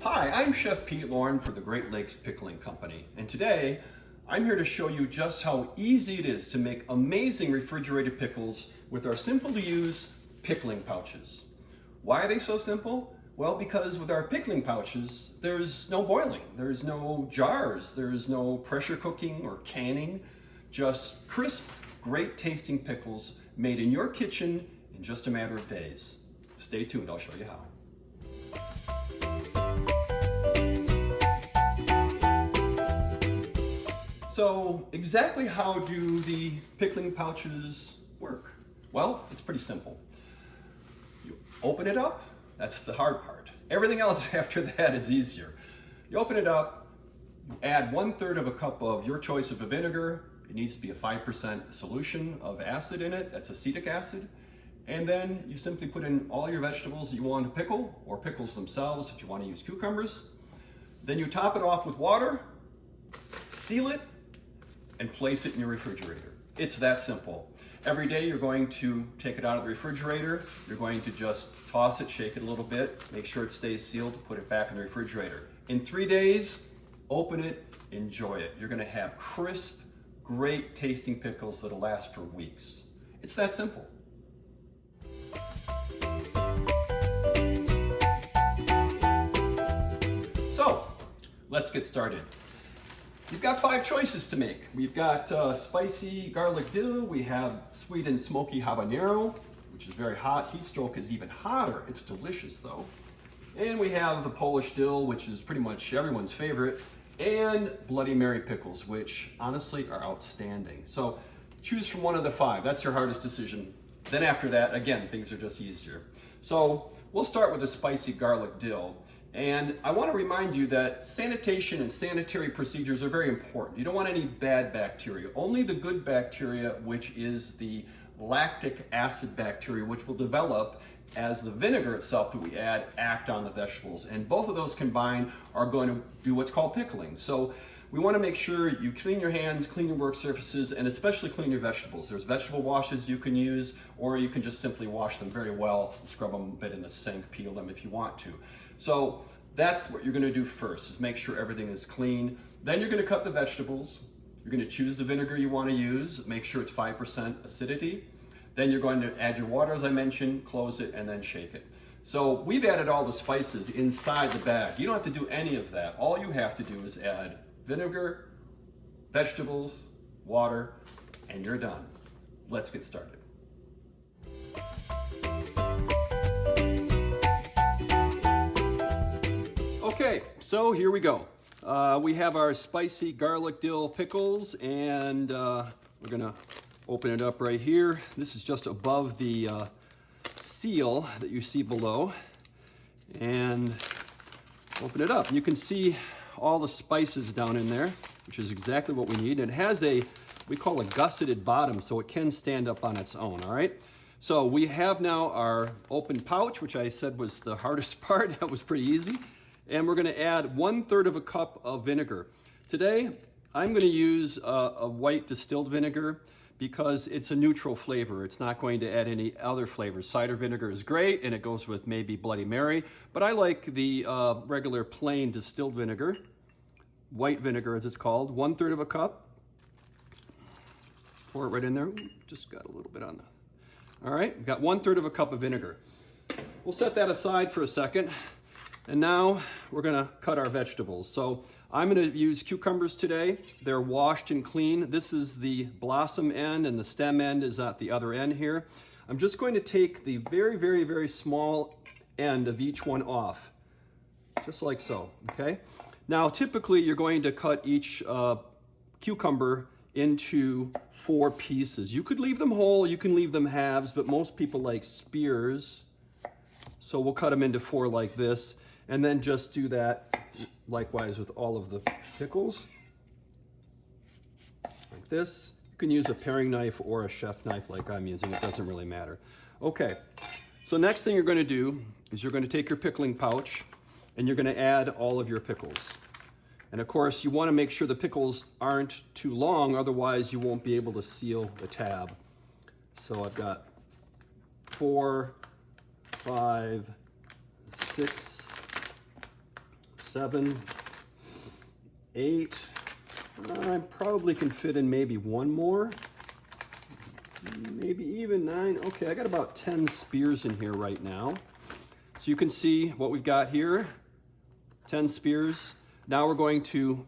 Hi, I'm Chef Pete Lauren for the Great Lakes Pickling Company, and today I'm here to show you just how easy it is to make amazing refrigerated pickles with our simple to use pickling pouches. Why are they so simple? Well, because with our pickling pouches, there's no boiling, there's no jars, there's no pressure cooking or canning, just crisp, great tasting pickles made in your kitchen in just a matter of days. Stay tuned, I'll show you how. So exactly how do the pickling pouches work? Well, it's pretty simple. You open it up, that's the hard part. Everything else after that is easier. You open it up, you add 1/3 of a cup of your choice of a vinegar. It needs to be a 5% solution of acid in it, that's acetic acid. And then you simply put in all your vegetables that you want to pickle, or pickles themselves if you want to use cucumbers. Then you top it off with water, seal it, and place it in your refrigerator. It's that simple. Every day you're going to take it out of the refrigerator, you're going to just toss it, shake it a little bit, make sure it stays sealed, put it back in the refrigerator. In 3 days, open it, enjoy it. You're gonna have crisp, great tasting pickles that'll last for weeks. It's that simple. So, let's get started. You've got 5 choices to make. We've got spicy garlic dill, we have sweet and smoky habanero, which is very hot. Heat stroke is even hotter. It's delicious though. And we have the Polish dill, which is pretty much everyone's favorite, and Bloody Mary pickles, which honestly are outstanding. So choose from one of the 5. That's your hardest decision. Then after that, again, things are just easier. So we'll start with the spicy garlic dill. And I want to remind you that sanitation and sanitary procedures are very important. You don't want any bad bacteria, only the good bacteria, which is the lactic acid bacteria, which will develop as the vinegar itself that we add act on the vegetables. And both of those combined are going to do what's called pickling. So we want to make sure you clean your hands, clean your work surfaces, and especially clean your vegetables. There's vegetable washes you can use, or you can just simply wash them very well, scrub them a bit in the sink, peel them if you want to. So that's what you're going to do first, is make sure everything is clean. Then you're going to cut the vegetables. You're going to choose the vinegar you want to use, make sure it's 5% acidity. Then you're going to add your water, as I mentioned, close it, and then shake it. So we've added all the spices inside the bag. You don't have to do any of that. All you have to do is add vinegar, vegetables, water, and you're done. Let's get started. Okay, so here we go. We have our spicy garlic dill pickles, and we're gonna open it up right here. This is just above the seal that you see below, and open it up. You can see all the spices down in there, which is exactly what we need. It has we call a gusseted bottom, so it can stand up on its own, all right? So we have now our open pouch, which I said was the hardest part. That was pretty easy. And we're gonna add 1/3 of a cup of vinegar. Today, I'm gonna use a white distilled vinegar because it's a neutral flavor. It's not going to add any other flavors. Cider vinegar is great, and it goes with maybe Bloody Mary, but I like the regular plain distilled vinegar, white vinegar as it's called, 1/3 of a cup. Pour it right in there. Ooh, just got a little bit on that. All right, we've got 1/3 of a cup of vinegar. We'll set that aside for a second. And now we're gonna cut our vegetables. So I'm gonna use cucumbers today. They're washed and clean. This is the blossom end and the stem end is at the other end here. I'm just going to take the very, very, very small end of each one off, just like so, okay? Now, typically you're going to cut each cucumber into 4 pieces. You could leave them whole, you can leave them halves, but most people like spears. So we'll cut them into 4 like this. And then just do that likewise with all of the pickles, like this. You can use a paring knife or a chef knife like I'm using, it doesn't really matter. Okay, so next thing you're gonna do is you're gonna take your pickling pouch and you're gonna add all of your pickles. And of course, you wanna make sure the pickles aren't too long, otherwise you won't be able to seal the tab. So I've got 4, 5, 6, 7, 8. I probably can fit in maybe one more. Maybe even 9. Okay, I got about 10 spears in here right now. So you can see what we've got here. 10 spears. Now we're going to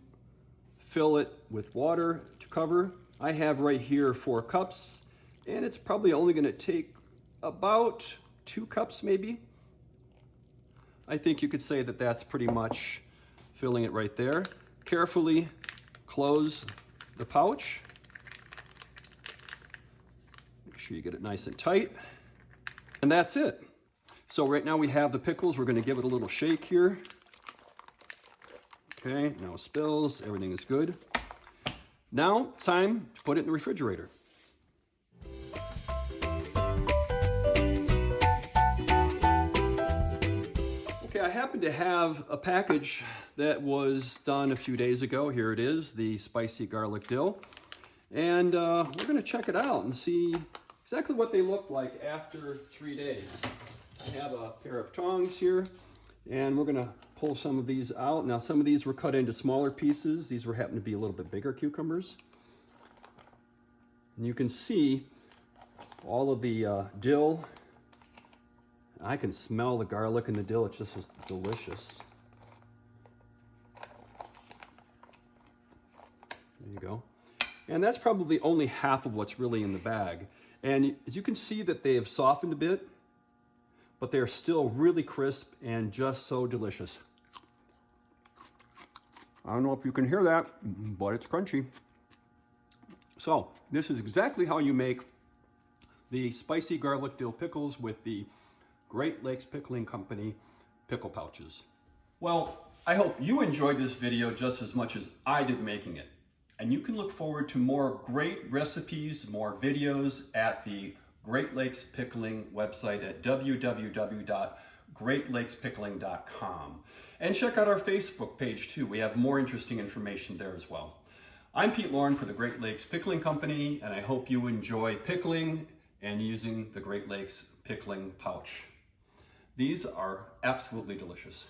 fill it with water to cover. I have right here 4 cups, and it's probably only going to take about 2 cups maybe. I think you could say that that's pretty much filling it right there. Carefully close the pouch. Make sure you get it nice and tight. And that's it. So right now we have the pickles. We're going to give it a little shake here. Okay, no spills, everything is good. Now, time to put it in the refrigerator. Okay, I happen to have a package that was done a few days ago. Here it is, the spicy garlic dill. And we're going to check it out and see exactly what they look like after 3 days. I have a pair of tongs here, and we're going to pull some of these out. Now, some of these were cut into smaller pieces. These were happen to be a little bit bigger cucumbers. And you can see all of the dill. I can smell the garlic and the dill. It's just delicious. There you go. And that's probably only half of what's really in the bag. And as you can see that they have softened a bit, but they're still really crisp and just so delicious. I don't know if you can hear that, but it's crunchy. So this is exactly how you make the spicy garlic dill pickles with the Great Lakes Pickling Company pickle pouches. Well, I hope you enjoyed this video just as much as I did making it. And you can look forward to more great recipes, more videos at the Great Lakes Pickling website at www.greatlakespickling.com. And check out our Facebook page too. We have more interesting information there as well. I'm Pete Lauren for the Great Lakes Pickling Company, and I hope you enjoy pickling and using the Great Lakes Pickling pouch. These are absolutely delicious.